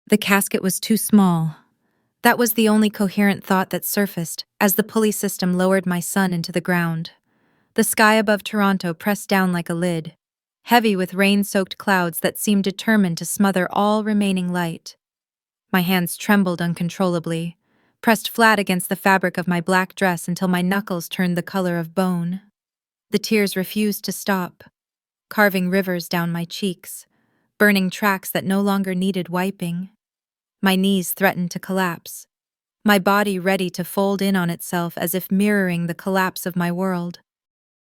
The casket was too small. That was the only coherent thought that surfaced as the pulley system lowered my son into the ground. The sky above Toronto pressed down like a lid, heavy with rain-soaked clouds that seemed determined to smother all remaining light. My hands trembled uncontrollably, pressed flat against the fabric of my black dress until my knuckles turned the color of bone. The tears refused to stop, carving rivers down my cheeks, burning tracks that no longer needed wiping. My knees threatened to collapse, my body ready to fold in on itself as if mirroring the collapse of my world.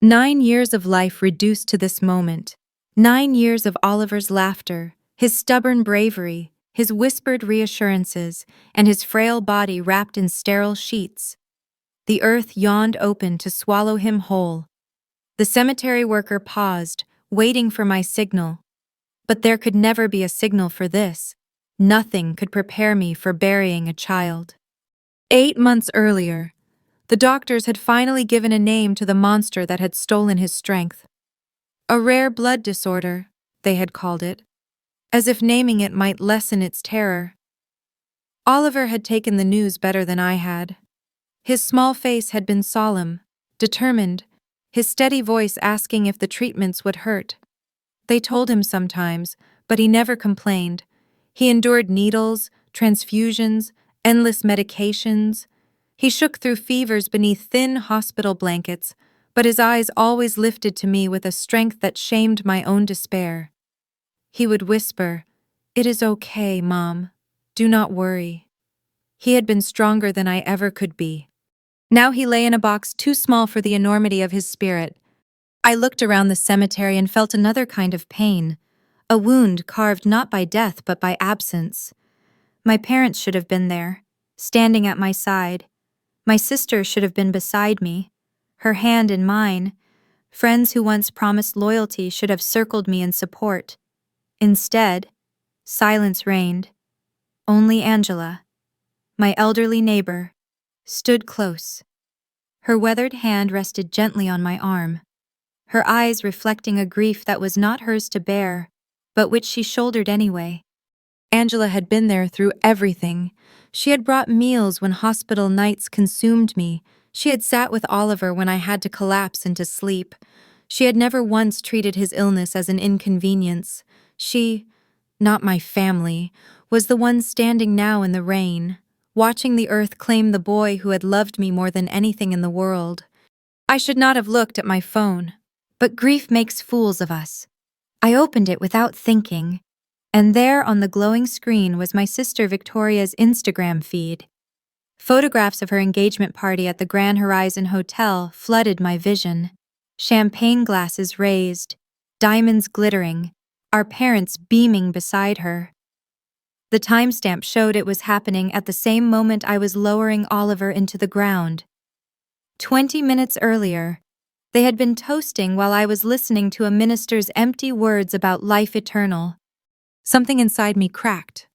9 years of life reduced to this moment. 9 years of Oliver's laughter, his stubborn bravery, his whispered reassurances, and his frail body wrapped in sterile sheets. The earth yawned open to swallow him whole. The cemetery worker paused, waiting for my signal. But there could never be a signal for this. Nothing could prepare me for burying a child. 8 months earlier, the doctors had finally given a name to the monster that had stolen his strength. A rare blood disorder, they had called it, as if naming it might lessen its terror. Oliver had taken the news better than I had. His small face had been solemn, determined, his steady voice asking if the treatments would hurt. They told him sometimes, but he never complained. He endured needles, transfusions, endless medications. He shook through fevers beneath thin hospital blankets, but his eyes always lifted to me with a strength that shamed my own despair. He would whisper, "It is okay, Mom. Do not worry." He had been stronger than I ever could be. Now he lay in a box too small for the enormity of his spirit. I looked around the cemetery and felt another kind of pain, a wound carved not by death but by absence. My parents should have been there, standing at my side. My sister should have been beside me, her hand in mine. Friends who once promised loyalty should have circled me in support. Instead, silence reigned. Only Angela, my elderly neighbor, stood close. Her weathered hand rested gently on my arm, her eyes reflecting a grief that was not hers to bear, but which she shouldered anyway. Angela had been there through everything. She had brought meals when hospital nights consumed me. She had sat with Oliver when I had to collapse into sleep. She had never once treated his illness as an inconvenience. She, not my family, was the one standing now in the rain, watching the earth claim the boy who had loved me more than anything in the world. I should not have looked at my phone, but grief makes fools of us. I opened it without thinking, and there on the glowing screen was my sister Victoria's Instagram feed. Photographs of her engagement party at the Grand Horizon Hotel flooded my vision. Champagne glasses raised, diamonds glittering, our parents beaming beside her. The timestamp showed it was happening at the same moment I was lowering Oliver into the ground. 20 minutes earlier, they had been toasting while I was listening to a minister's empty words about life eternal. Something inside me cracked.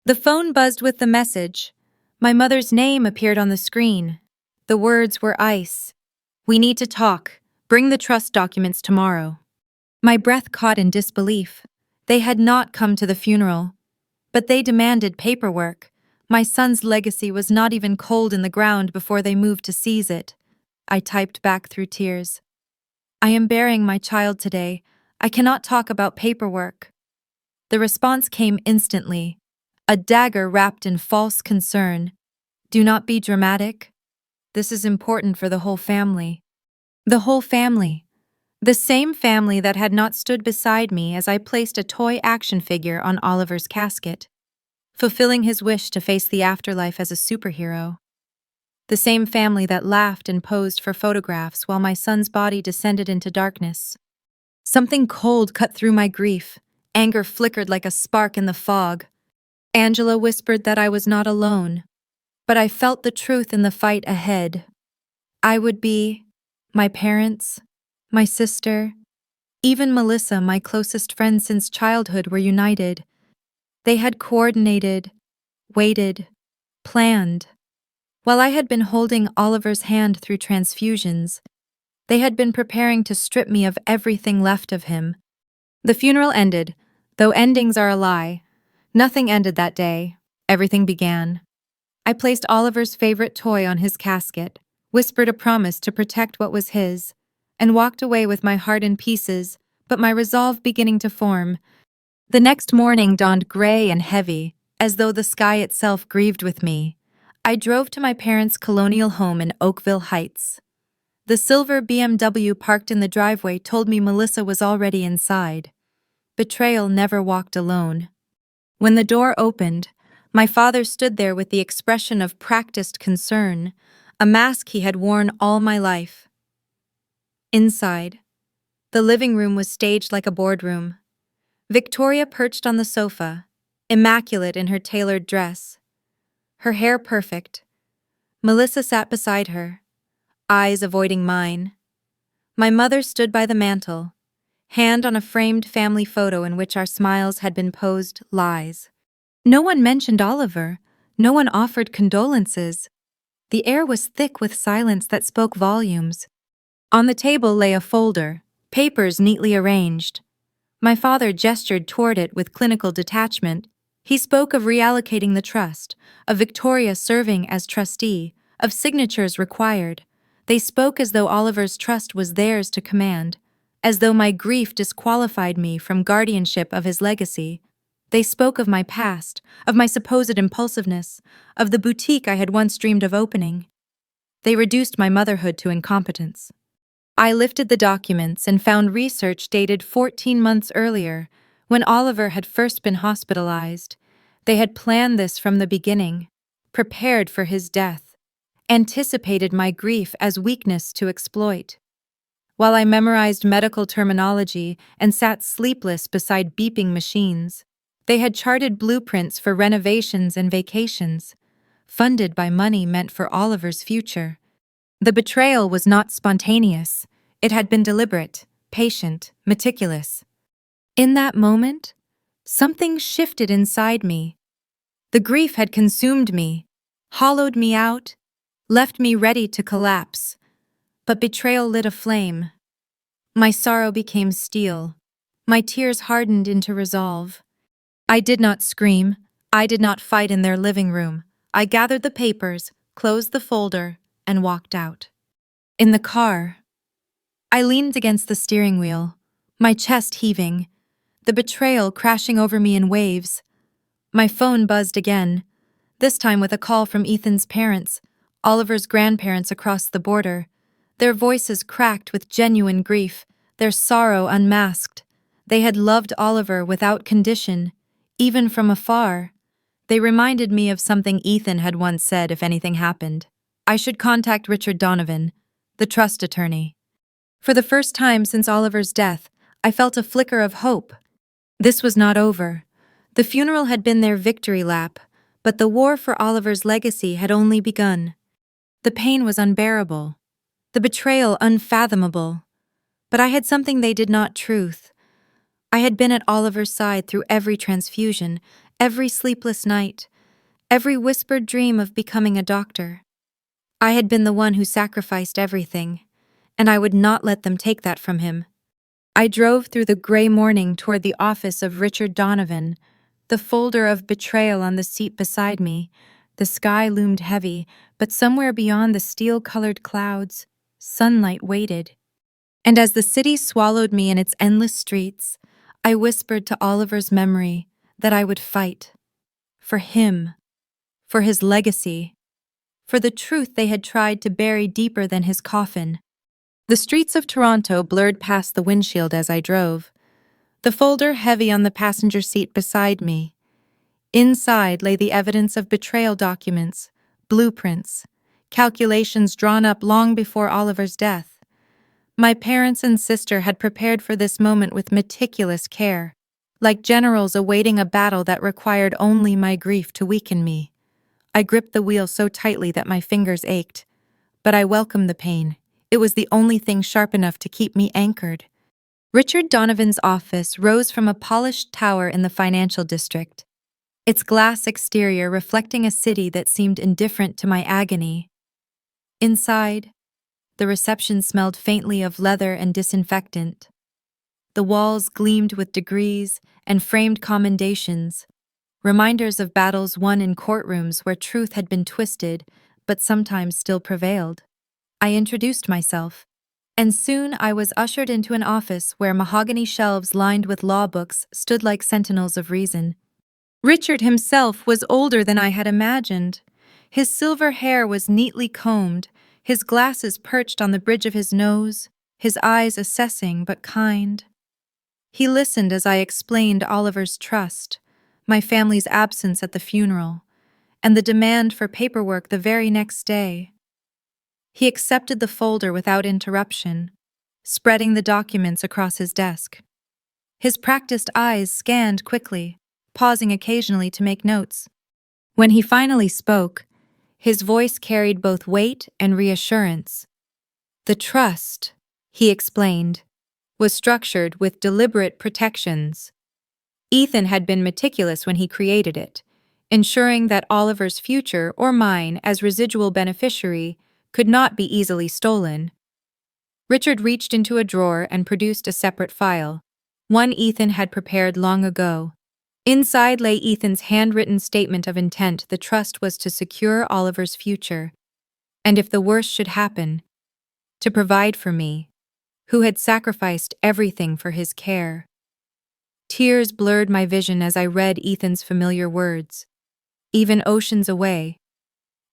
The phone buzzed with the message. My mother's name appeared on the screen. The words were ice. "We need to talk. Bring the trust documents tomorrow." My breath caught in disbelief. They had not come to the funeral, but they demanded paperwork. My son's legacy was not even cold in the ground before they moved to seize it. I typed back through tears. "I am burying my child today. I cannot talk about paperwork." The response came instantly, a dagger wrapped in false concern. "Do not be dramatic. This is important for the whole family." The whole family. The same family that had not stood beside me as I placed a toy action figure on Oliver's casket, fulfilling his wish to face the afterlife as a superhero. The same family that laughed and posed for photographs while my son's body descended into darkness. Something cold cut through my grief. Anger flickered like a spark in the fog. Angela whispered that I was not alone, but I felt the truth in the fight ahead. I would be, my parents, my sister, even Melissa, my closest friend since childhood, were united. They had coordinated, waited, planned. While I had been holding Oliver's hand through transfusions, they had been preparing to strip me of everything left of him. The funeral ended, though endings are a lie. Nothing ended that day. Everything began. I placed Oliver's favorite toy on his casket, whispered a promise to protect what was his, and walked away with my heart in pieces, but my resolve beginning to form. The next morning dawned gray and heavy, as though the sky itself grieved with me. I drove to my parents' colonial home in Oakville Heights. The silver BMW parked in the driveway told me Melissa was already inside. Betrayal never walked alone. When the door opened, my father stood there with the expression of practiced concern, a mask he had worn all my life. Inside, the living room was staged like a boardroom. Victoria perched on the sofa, immaculate in her tailored dress, her hair perfect. Melissa sat beside her, eyes avoiding mine. My mother stood by the mantel, hand on a framed family photo in which our smiles had been posed lies. No one mentioned Oliver. No one offered condolences. The air was thick with silence that spoke volumes. On the table lay a folder, papers neatly arranged. My father gestured toward it with clinical detachment. He spoke of reallocating the trust, of Victoria serving as trustee, of signatures required. They spoke as though Oliver's trust was theirs to command, as though my grief disqualified me from guardianship of his legacy. They spoke of my past, of my supposed impulsiveness, of the boutique I had once dreamed of opening. They reduced my motherhood to incompetence. I lifted the documents and found research dated 14 months earlier, when Oliver had first been hospitalized. They had planned this from the beginning, prepared for his death, anticipated my grief as weakness to exploit. While I memorized medical terminology and sat sleepless beside beeping machines, they had charted blueprints for renovations and vacations, funded by money meant for Oliver's future. The betrayal was not spontaneous. It had been deliberate, patient, meticulous. In that moment, something shifted inside me. The grief had consumed me, hollowed me out, left me ready to collapse. But betrayal lit a flame. My sorrow became steel. My tears hardened into resolve. I did not scream. I did not fight in their living room. I gathered the papers, closed the folder, and walked out. In the car, I leaned against the steering wheel, my chest heaving, the betrayal crashing over me in waves. My phone buzzed again, this time with a call from Ethan's parents, Oliver's grandparents across the border. Their voices cracked with genuine grief, their sorrow unmasked. They had loved Oliver without condition, even from afar. They reminded me of something Ethan had once said if anything happened. I should contact Richard Donovan, the trust attorney. For the first time since Oliver's death, I felt a flicker of hope. This was not over. The funeral had been their victory lap, but the war for Oliver's legacy had only begun. The pain was unbearable, the betrayal unfathomable. But I had something they did not: truth. I had been at Oliver's side through every transfusion, every sleepless night, every whispered dream of becoming a doctor. I had been the one who sacrificed everything, and I would not let them take that from him. I drove through the gray morning toward the office of Richard Donovan, the folder of betrayal on the seat beside me. The sky loomed heavy, but somewhere beyond the steel-colored clouds, sunlight waited. And as the city swallowed me in its endless streets, I whispered to Oliver's memory that I would fight. For him, for his legacy, for the truth they had tried to bury deeper than his coffin. The streets of Toronto blurred past the windshield as I drove, the folder heavy on the passenger seat beside me. Inside lay the evidence of betrayal documents, blueprints, calculations drawn up long before Oliver's death. My parents and sister had prepared for this moment with meticulous care, like generals awaiting a battle that required only my grief to weaken me. I gripped the wheel so tightly that my fingers ached, but I welcomed the pain. It was the only thing sharp enough to keep me anchored. Richard Donovan's office rose from a polished tower in the financial district, its glass exterior reflecting a city that seemed indifferent to my agony. Inside, the reception smelled faintly of leather and disinfectant. The walls gleamed with degrees and framed commendations. reminders of battles won in courtrooms where truth had been twisted, but sometimes still prevailed. I introduced myself, and soon I was ushered into an office where mahogany shelves lined with law books stood like sentinels of reason. Richard himself was older than I had imagined. His silver hair was neatly combed, his glasses perched on the bridge of his nose, his eyes assessing but kind. He listened as I explained Oliver's trust, my family's absence at the funeral, and the demand for paperwork the very next day. He accepted the folder without interruption, spreading the documents across his desk. His practiced eyes scanned quickly, pausing occasionally to make notes. When he finally spoke, his voice carried both weight and reassurance. The trust, he explained, was structured with deliberate protections. Ethan had been meticulous when he created it, ensuring that Oliver's future or mine as residual beneficiary could not be easily stolen. Richard reached into a drawer and produced a separate file, one Ethan had prepared long ago. Inside lay Ethan's handwritten statement of intent. The trust was to secure Oliver's future, and if the worst should happen, to provide for me, who had sacrificed everything for his care. Tears blurred my vision as I read Ethan's familiar words. Even oceans away,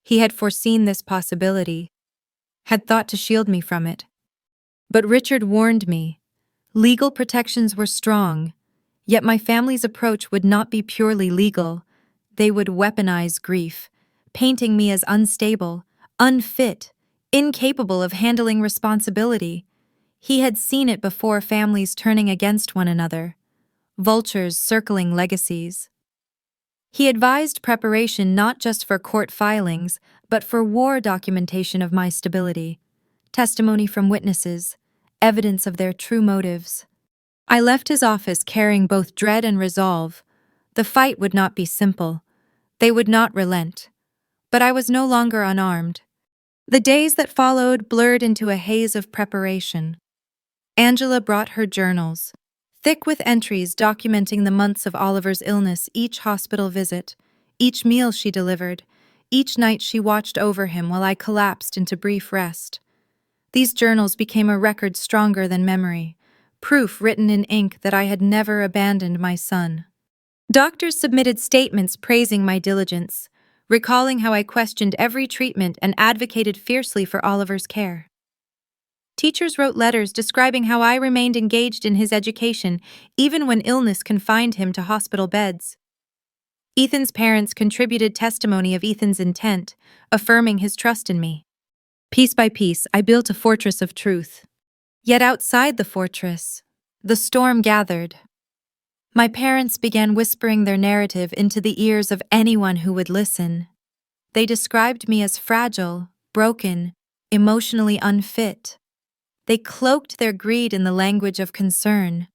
he had foreseen this possibility, had thought to shield me from it. But Richard warned me. Legal protections were strong, yet my family's approach would not be purely legal. They would weaponize grief, painting me as unstable, unfit, incapable of handling responsibility. He had seen it before, families turning against one another, vultures circling legacies. He advised preparation not just for court filings, but for war documentation of my stability, testimony from witnesses, evidence of their true motives. I left his office carrying both dread and resolve. The fight would not be simple. They would not relent. But I was no longer unarmed. The days that followed blurred into a haze of preparation. Angela brought her journals, thick with entries documenting the months of Oliver's illness, each hospital visit, each meal she delivered, each night she watched over him while I collapsed into brief rest. These journals became a record stronger than memory, proof written in ink that I had never abandoned my son. Doctors submitted statements praising my diligence, recalling how I questioned every treatment and advocated fiercely for Oliver's care. Teachers wrote letters describing how I remained engaged in his education even when illness confined him to hospital beds. Ethan's parents contributed testimony of Ethan's intent, affirming his trust in me. Piece by piece, I built a fortress of truth. Yet outside the fortress, the storm gathered. My parents began whispering their narrative into the ears of anyone who would listen. They described me as fragile, broken, emotionally unfit. They cloaked their greed in the language of concern,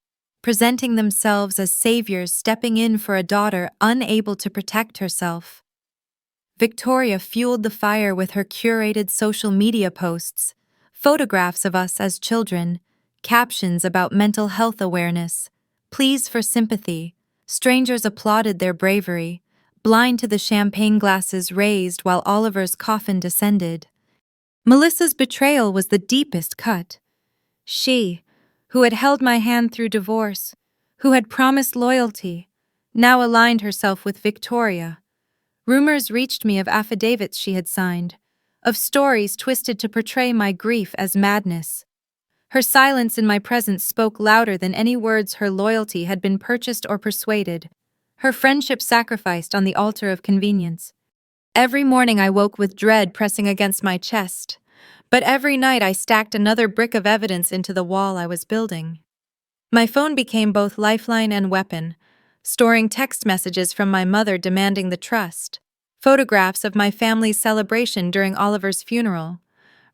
presenting themselves as saviors stepping in for a daughter unable to protect herself. Victoria fueled the fire with her curated social media posts, photographs of us as children, captions about mental health awareness, pleas for sympathy. Strangers applauded their bravery, blind to the champagne glasses raised while Oliver's coffin descended. Melissa's betrayal was the deepest cut. She, who had held my hand through divorce, who had promised loyalty, now aligned herself with Victoria. Rumors reached me of affidavits she had signed, of stories twisted to portray my grief as madness. Her silence in my presence spoke louder than any words. Her loyalty had been purchased or persuaded, her friendship sacrificed on the altar of convenience. Every morning I woke with dread pressing against my chest, but every night I stacked another brick of evidence into the wall I was building. My phone became both lifeline and weapon, storing text messages from my mother demanding the trust, photographs of my family's celebration during Oliver's funeral,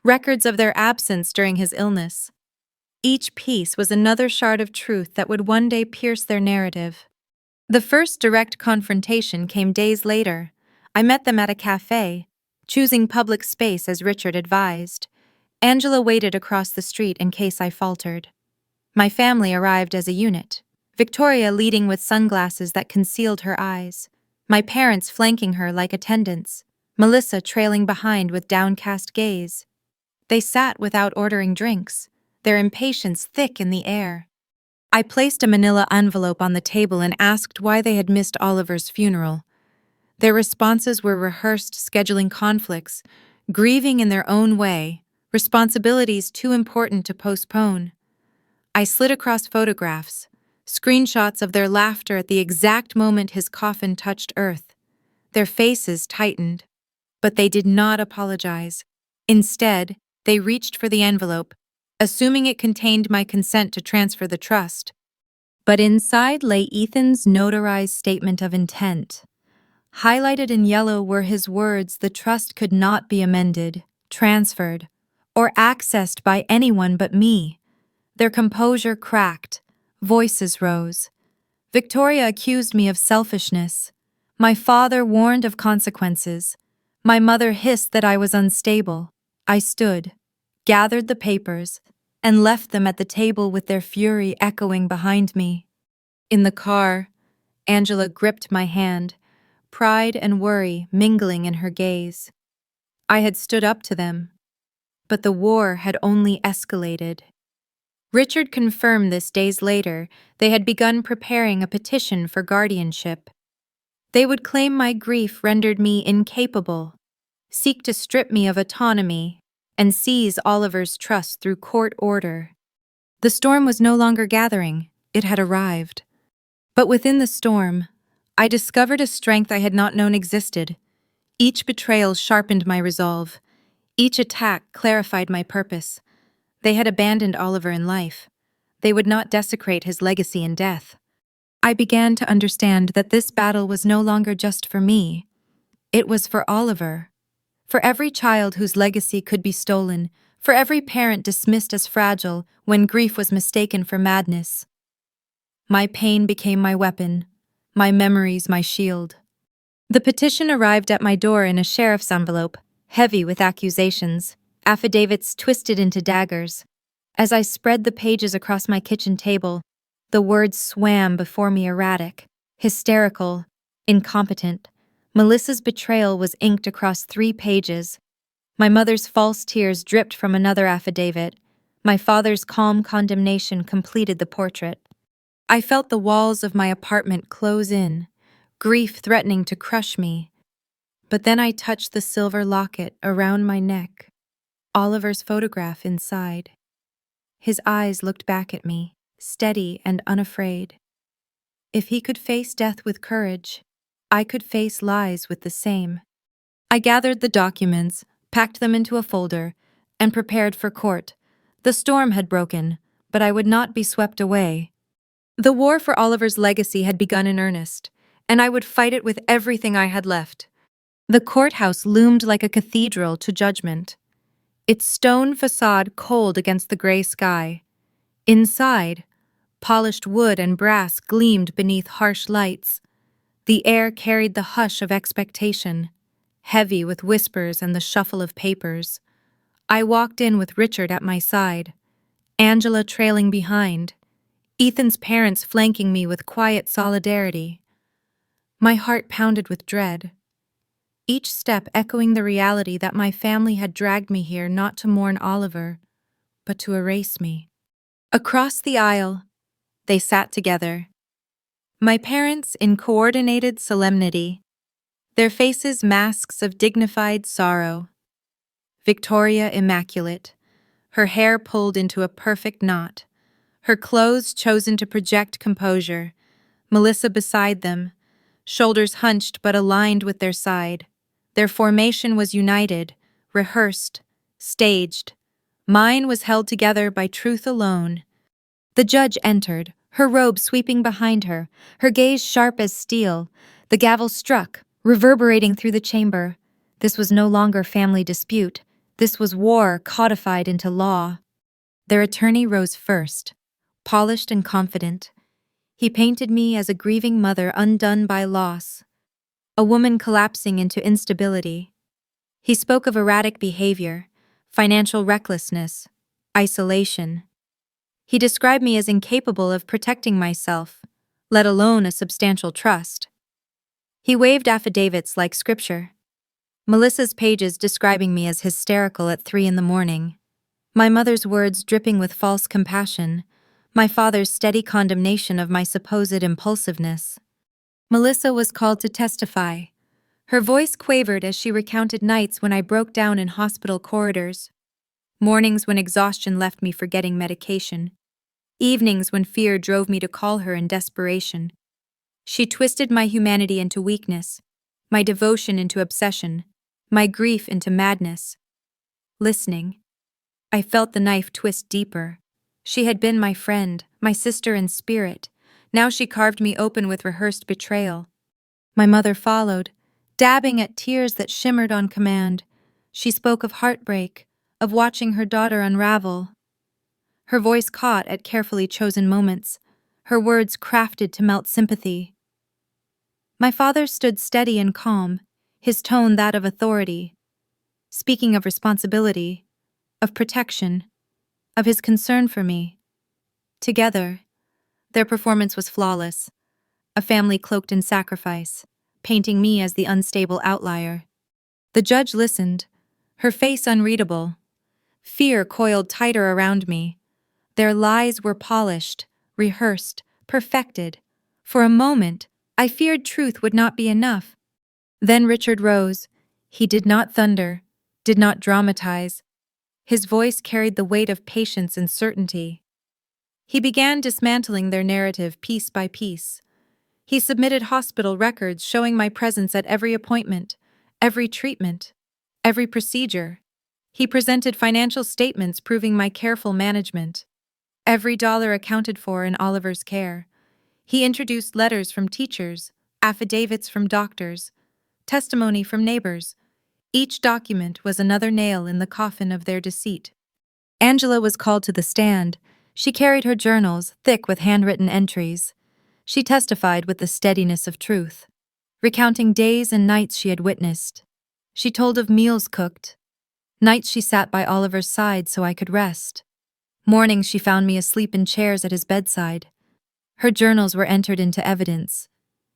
records of their absence during his illness. Each piece was another shard of truth that would one day pierce their narrative. The first direct confrontation came days later. I met them at a cafe, choosing public space as Richard advised. Angela waited across the street in case I faltered. My family arrived as a unit, Victoria leading with sunglasses that concealed her eyes. my parents flanking her like attendants, Melissa trailing behind with downcast gaze. They sat without ordering drinks, their impatience thick in the air. I placed a manila envelope on the table and asked why they had missed Oliver's funeral. Their responses were rehearsed scheduling conflicts, grieving in their own way, responsibilities too important to postpone. I slid across photographs, screenshots of their laughter at the exact moment his coffin touched earth. Their faces tightened, but they did not apologize. Instead, they reached for the envelope, assuming it contained my consent to transfer the trust. But inside lay Ethan's notarized statement of intent. Highlighted in yellow were his words: the trust could not be amended, transferred, or accessed by anyone but me. Their composure cracked, voices rose. Victoria accused me of selfishness. My father warned of consequences. My mother hissed that I was unstable. I stood, gathered the papers, and left them at the table with their fury echoing behind me. In the car, Angela gripped my hand, pride and worry mingling in her gaze. I had stood up to them, but the war had only escalated. Richard confirmed this days later. They had begun preparing a petition for guardianship. They would claim my grief rendered me incapable, seek to strip me of autonomy, and seize Oliver's trust through court order. The storm was no longer gathering, it had arrived. But within the storm, I discovered a strength I had not known existed. Each betrayal sharpened my resolve. Each attack clarified my purpose. They had abandoned Oliver in life. They would not desecrate his legacy in death. I began to understand that this battle was no longer just for me. It was for Oliver. For every child whose legacy could be stolen, for every parent dismissed as fragile when grief was mistaken for madness. My pain became my weapon, my memories my shield. The petition arrived at my door in a sheriff's envelope, heavy with accusations, affidavits twisted into daggers. As I spread the pages across my kitchen table, the words swam before me erratic, hysterical, incompetent. Melissa's betrayal was inked across 3 pages. My mother's false tears dripped from another affidavit. My father's calm condemnation completed the portrait. I felt the walls of my apartment close in, grief threatening to crush me. But then I touched the silver locket around my neck, Oliver's photograph inside. His eyes looked back at me, steady and unafraid. If he could face death with courage, I could face lies with the same. I gathered the documents, packed them into a folder, and prepared for court. The storm had broken, but I would not be swept away. The war for Oliver's legacy had begun in earnest, and I would fight it with everything I had left. The courthouse loomed like a cathedral to judgment, its stone facade cold against the gray sky. Inside, polished wood and brass gleamed beneath harsh lights. The air carried the hush of expectation, heavy with whispers and the shuffle of papers. I walked in with Richard at my side, Angela trailing behind, Ethan's parents flanking me with quiet solidarity. My heart pounded with dread, each step echoing the reality that my family had dragged me here not to mourn Oliver, but to erase me. Across the aisle, they sat together. My parents in coordinated solemnity, their faces masks of dignified sorrow. Victoria immaculate, her hair pulled into a perfect knot, her clothes chosen to project composure. Melissa beside them, shoulders hunched but aligned with their side. Their formation was united, rehearsed, staged. Mine was held together by truth alone. The judge entered, her robe sweeping behind her, her gaze sharp as steel. The gavel struck, reverberating through the chamber. This was no longer family dispute. This was war codified into law. Their attorney rose first, polished and confident. He painted me as a grieving mother undone by loss, a woman collapsing into instability. He spoke of erratic behavior, financial recklessness, isolation. He described me as incapable of protecting myself, let alone a substantial trust. He waved affidavits like scripture. Melissa's pages describing me as hysterical at 3 in the morning. My mother's words dripping with false compassion. My father's steady condemnation of my supposed impulsiveness. Melissa was called to testify. Her voice quavered as she recounted nights when I broke down in hospital corridors, mornings when exhaustion left me forgetting medication, evenings when fear drove me to call her in desperation. She twisted my humanity into weakness, my devotion into obsession, my grief into madness. Listening, I felt the knife twist deeper. She had been my friend, my sister in spirit. Now she carved me open with rehearsed betrayal. My mother followed, dabbing at tears that shimmered on command. She spoke of heartbreak, of watching her daughter unravel. Her voice caught at carefully chosen moments, her words crafted to melt sympathy. My father stood steady and calm, his tone that of authority, speaking of responsibility, of protection, of his concern for me. Together, their performance was flawless, a family cloaked in sacrifice, painting me as the unstable outlier. The judge listened, her face unreadable. Fear coiled tighter around me. Their lies were polished, rehearsed, perfected. For a moment, I feared truth would not be enough. Then Richard rose. He did not thunder, did not dramatize. His voice carried the weight of patience and certainty. He began dismantling their narrative piece by piece. He submitted hospital records showing my presence at every appointment, every treatment, every procedure. He presented financial statements proving my careful management, every dollar accounted for in Oliver's care. He introduced letters from teachers, affidavits from doctors, testimony from neighbors. Each document was another nail in the coffin of their deceit. Angela was called to the stand. She carried her journals, thick with handwritten entries. She testified with the steadiness of truth, recounting days and nights she had witnessed. She told of meals cooked, nights she sat by Oliver's side so I could rest. Mornings she found me asleep in chairs at his bedside. Her journals were entered into evidence,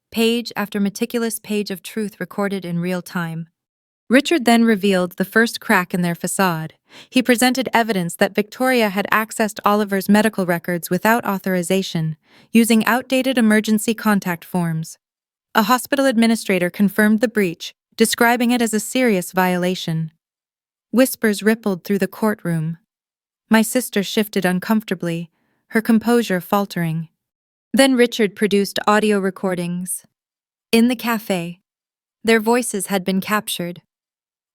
page after meticulous page of truth recorded in real time. Richard then revealed the first crack in their facade. He presented evidence that Victoria had accessed Oliver's medical records without authorization, using outdated emergency contact forms. A hospital administrator confirmed the breach, describing it as a serious violation. Whispers rippled through the courtroom. My sister shifted uncomfortably, her composure faltering. Then Richard produced audio recordings. In the cafe, their voices had been captured.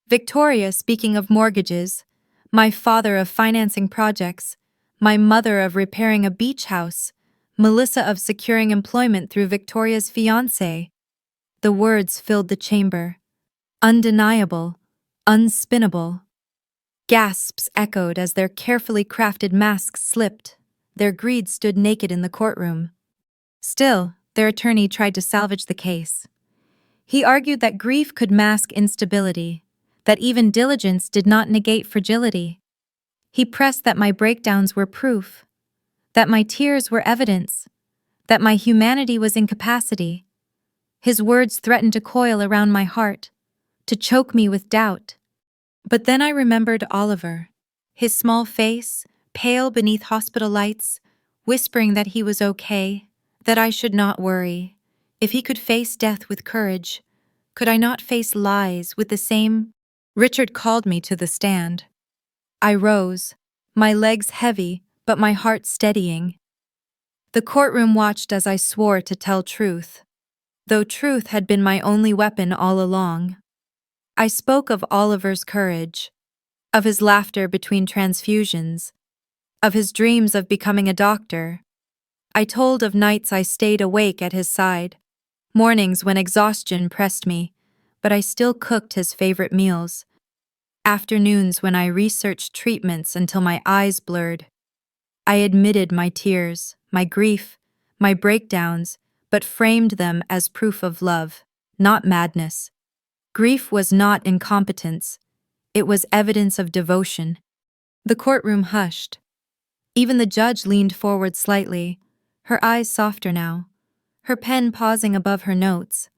Victoria speaking of mortgages, my father of financing projects, my mother of repairing a beach house, Melissa of securing employment through Victoria's fiancé. The words filled the chamber. Undeniable, unspinnable. Gasps echoed as their carefully crafted masks slipped. Their greed stood naked in the courtroom. Still, their attorney tried to salvage the case. He argued that grief could mask instability, that even diligence did not negate fragility. He pressed that my breakdowns were proof, that my tears were evidence, that my humanity was incapacity. His words threatened to coil around my heart, to choke me with doubt. But then I remembered Oliver, his small face, pale beneath hospital lights, whispering that he was okay, that I should not worry. If he could face death with courage, could I not face lies with the same? Richard called me to the stand. I rose, my legs heavy, but my heart steadying. The courtroom watched as I swore to tell truth, though truth had been my only weapon all along. I spoke of Oliver's courage, of his laughter between transfusions, of his dreams of becoming a doctor. I told of nights I stayed awake at his side, mornings when exhaustion pressed me, but I still cooked his favorite meals. Afternoons when I researched treatments until my eyes blurred. I admitted my tears, my grief, my breakdowns, but framed them as proof of love, not madness. Grief was not incompetence. It was evidence of devotion. The courtroom hushed. Even the judge leaned forward slightly, her eyes softer now, her pen pausing above her notes.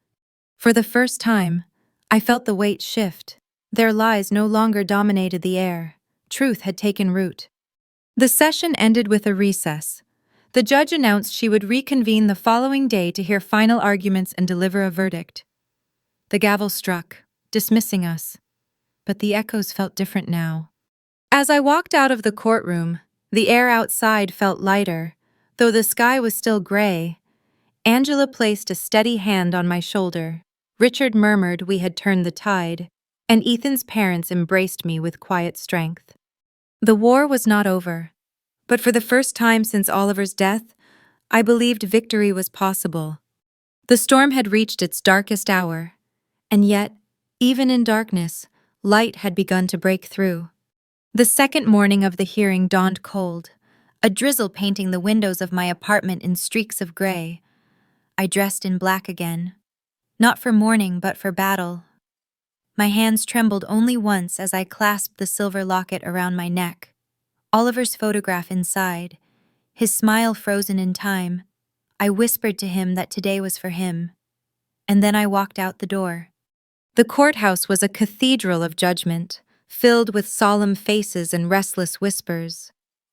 For the first time, I felt the weight shift. Their lies no longer dominated the air. Truth had taken root. The session ended with a recess. The judge announced she would reconvene the following day to hear final arguments and deliver a verdict. The gavel struck, dismissing us. But the echoes felt different now. As I walked out of the courtroom, the air outside felt lighter, though the sky was still gray. Angela placed a steady hand on my shoulder. Richard murmured we had turned the tide, and Ethan's parents embraced me with quiet strength. The war was not over, but for the first time since Oliver's death, I believed victory was possible. The storm had reached its darkest hour, and yet, even in darkness, light had begun to break through. The second morning of the hearing dawned cold, a drizzle painting the windows of my apartment in streaks of gray. I dressed in black again, not for mourning but for battle. My hands trembled only once as I clasped the silver locket around my neck. Oliver's photograph inside, his smile frozen in time. I whispered to him that today was for him, and then I walked out the door. The courthouse was a cathedral of judgment, filled with solemn faces and restless whispers.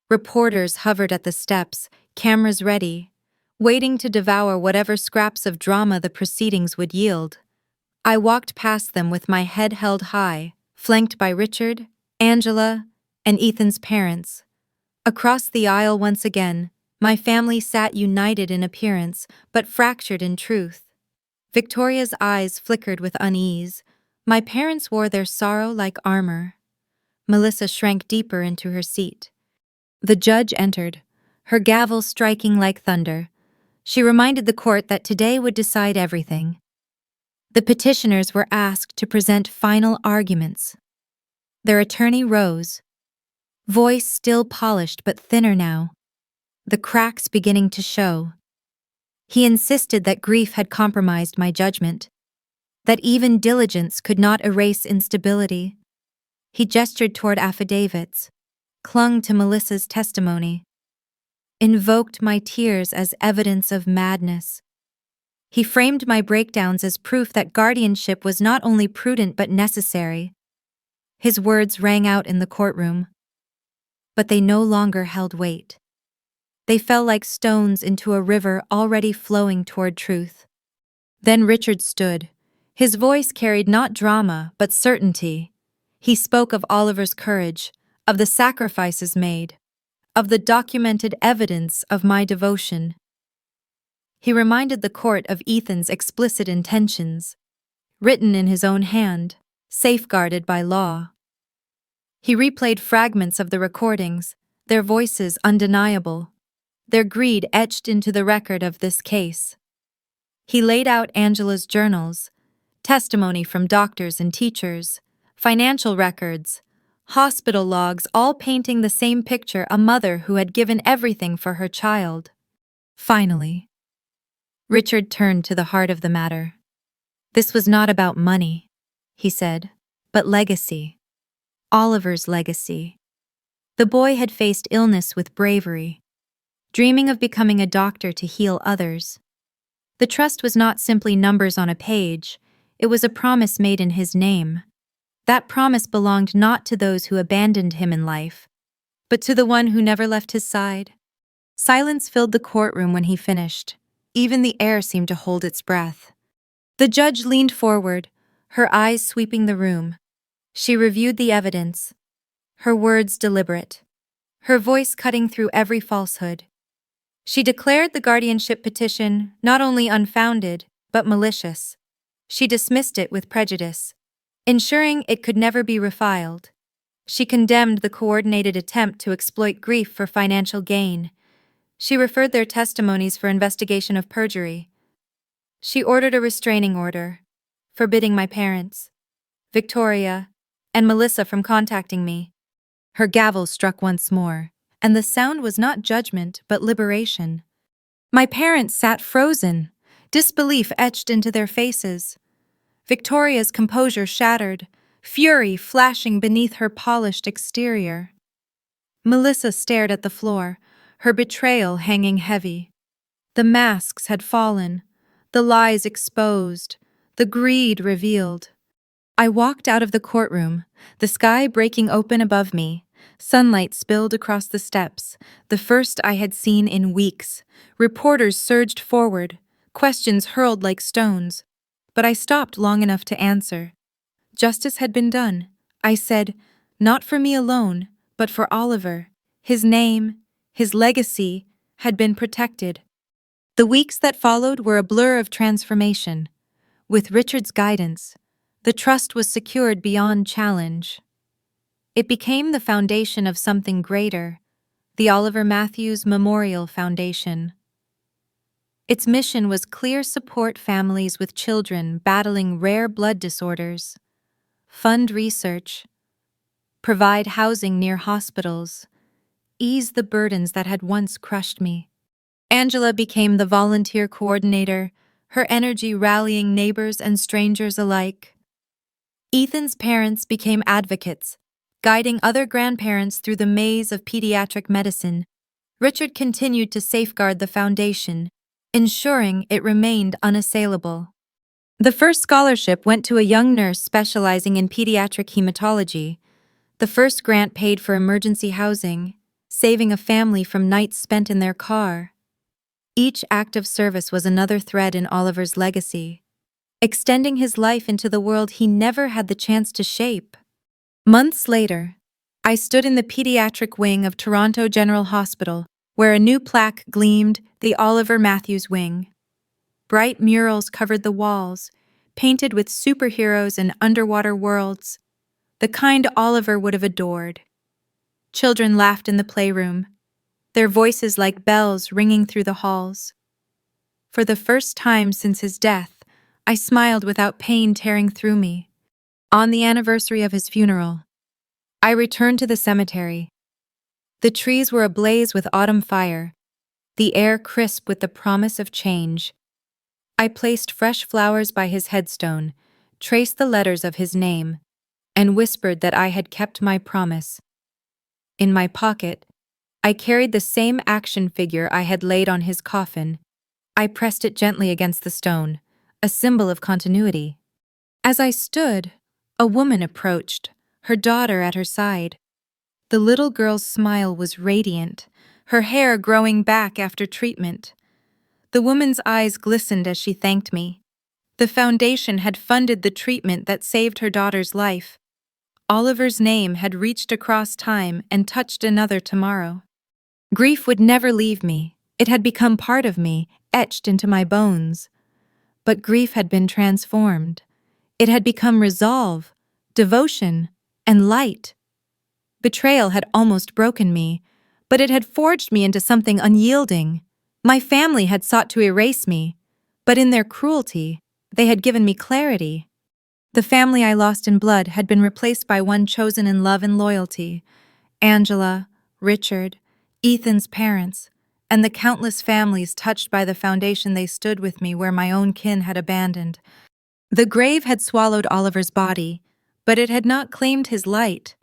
Reporters hovered at the steps, cameras ready, waiting to devour whatever scraps of drama the proceedings would yield. I walked past them with my head held high, flanked by Richard, Angela, and Ethan's parents. Across the aisle once again, my family sat united in appearance, but fractured in truth. Victoria's eyes flickered with unease. My parents wore their sorrow like armor. Melissa shrank deeper into her seat. The judge entered, her gavel striking like thunder. She reminded the court that today would decide everything. The petitioners were asked to present final arguments. Their attorney rose, voice still polished but thinner now, the cracks beginning to show. He insisted that grief had compromised my judgment, that even diligence could not erase instability. He gestured toward affidavits, clung to Melissa's testimony, invoked my tears as evidence of madness. He framed my breakdowns as proof that guardianship was not only prudent but necessary. His words rang out in the courtroom, but they no longer held weight. They fell like stones into a river already flowing toward truth. Then Richard stood. His voice carried not drama, but certainty. He spoke of Oliver's courage, of the sacrifices made, of the documented evidence of my devotion. He reminded the court of Ethan's explicit intentions, written in his own hand, safeguarded by law. He replayed fragments of the recordings, their voices undeniable, their greed etched into the record of this case. He laid out Angela's journals, testimony from doctors and teachers, financial records, hospital logs, all painting the same picture: a mother who had given everything for her child. Finally, Richard turned to the heart of the matter. This was not about money, he said, but legacy. Oliver's legacy. The boy had faced illness with bravery, dreaming of becoming a doctor to heal others. The trust was not simply numbers on a page, it was a promise made in his name. That promise belonged not to those who abandoned him in life, but to the one who never left his side. Silence filled the courtroom when he finished. Even the air seemed to hold its breath. The judge leaned forward, her eyes sweeping the room. She reviewed the evidence, her words deliberate, her voice cutting through every falsehood. She declared the guardianship petition not only unfounded, but malicious. She dismissed it with prejudice, ensuring it could never be refiled. She condemned the coordinated attempt to exploit grief for financial gain. She referred their testimonies for investigation of perjury. She ordered a restraining order, forbidding my parents, Victoria, and Melissa from contacting me. Her gavel struck once more, and the sound was not judgment but liberation. My parents sat frozen, disbelief etched into their faces. Victoria's composure shattered, fury flashing beneath her polished exterior. Melissa stared at the floor, her betrayal hanging heavy. The masks had fallen, the lies exposed, The greed revealed. I walked out of the courtroom, the sky breaking open above me. Sunlight spilled across the steps, the first I had seen in weeks. Reporters surged forward, questions hurled like stones. But I stopped long enough to answer. Justice had been done. I said, not for me alone, but for Oliver. His name, his legacy, had been protected. The weeks that followed were a blur of transformation. With Richard's guidance, the trust was secured beyond challenge. It became the foundation of something greater, the Oliver Matthews Memorial Foundation. Its mission was clear: support families with children battling rare blood disorders, fund research, provide housing near hospitals, ease the burdens that had once crushed me. Angela became the volunteer coordinator, her energy rallying neighbors and strangers alike. Ethan's parents became advocates, guiding other grandparents through the maze of pediatric medicine. Richard continued to safeguard the foundation, ensuring it remained unassailable. The first scholarship went to a young nurse specializing in pediatric hematology. The first grant paid for emergency housing, saving a family from nights spent in their car. Each act of service was another thread in Oliver's legacy, extending his life into the world he never had the chance to shape. Months later, I stood in the pediatric wing of Toronto General Hospital, where a new plaque gleamed, the Oliver Matthews Wing. Bright murals covered the walls, painted with superheroes and underwater worlds, the kind Oliver would have adored. Children laughed in the playroom, their voices like bells ringing through the halls. For the first time since his death, I smiled without pain tearing through me. On the anniversary of his funeral, I returned to the cemetery. The trees were ablaze with autumn fire, the air crisp with the promise of change. I placed fresh flowers by his headstone, traced the letters of his name, and whispered that I had kept my promise. In my pocket, I carried the same action figure I had laid on his coffin. I pressed it gently against the stone, a symbol of continuity. As I stood, a woman approached, her daughter at her side. The little girl's smile was radiant, her hair growing back after treatment. The woman's eyes glistened as she thanked me. The foundation had funded the treatment that saved her daughter's life. Oliver's name had reached across time and touched another tomorrow. Grief would never leave me. It had become part of me, etched into my bones. But grief had been transformed. It had become resolve, devotion, and light. Betrayal had almost broken me, but it had forged me into something unyielding. My family had sought to erase me, but in their cruelty, they had given me clarity. The family I lost in blood had been replaced by one chosen in love and loyalty. Angela, Richard, Ethan's parents, and the countless families touched by the foundation they stood with me where my own kin had abandoned. The grave had swallowed Oliver's body, but it had not claimed his light.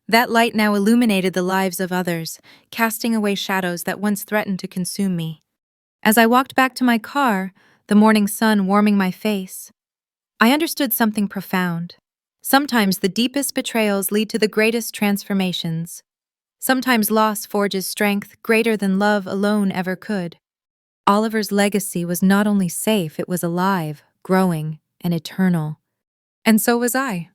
That light now illuminated the lives of others, casting away shadows that once threatened to consume me. As I walked back to my car, the morning sun warming my face, I understood something profound. Sometimes the deepest betrayals lead to the greatest transformations. Sometimes loss forges strength greater than love alone ever could. Oliver's legacy was not only safe, it was alive, growing, and eternal. And so was I.